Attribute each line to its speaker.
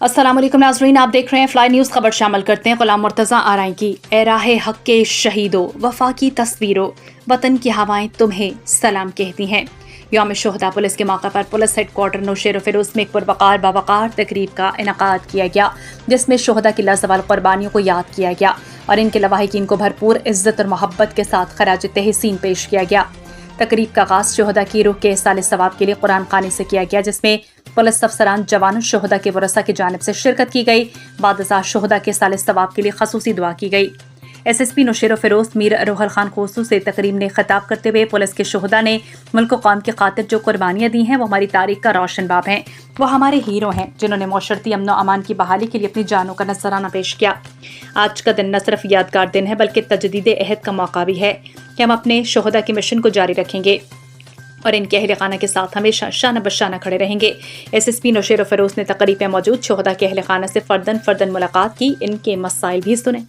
Speaker 1: अस्सलाम वालेकुम नाज़रीन, आप देख रहे हैं फ्लाई न्यूज़। खबर शामिल करते हैं गुलाम मुर्तज़ा आरआई की। ए राहे हक के शहीदों, वफा की तस्वीरों, वतन की हवाएं तुम्हें सलाम कहती हैं। यौम शुहदा पुलिस के मौके पर पुलिस हेडक्वार्टर नौशेर फिरोज में एक पुरवकार बावकार तकरीब का इनकाद किया गया, जिसमें शुहदा की लाजवाल कुर्बानियों को याद किया गया और इनके लवाहिकीन को भरपूर इज्जत और मोहब्बत के साथ खराज तहसीन पेश किया गया। तकरीब का आगाज़ शुहदा की रूह के साल सवाब के लिए कुरान खानी से किया गया, जिसमें पुलिस अफसरान जवानों शुहदा के वरसा की जानिब से शिरकत की गई। बाद शुहदा के साल सवाब के लिए खसूसी दुआ की गई। SSP नौशेर फिरोज मीर रोहल खान खोसू से तकरीब ने खिताब करते हुए पुलिस के शुहदा ने मुल्क कौम की खातिर जो कुर्बानियाँ दी हैं वो हमारी तारीख का रोशन बाब हैं। वो हमारे हीरो हैं जिन्होंने मौशरती अमन अमान की बहाली के लिए अपनी जानों का नजराना पेश किया। आज का दिन न सिर्फ यादगार दिन है बल्कि तजदीद अहद का मौका भी है कि हम अपने शुहदा के मिशन को जारी रखेंगे और इनके अहल खाना के साथ हमेशा शाना बशाना खड़े रहेंगे। SSP नौशेर फिरोज ने तकरीब में मौजूद शुहदा के अहल खाना से फर्दन मुलाकात की, इनके मसाइल भी सुने।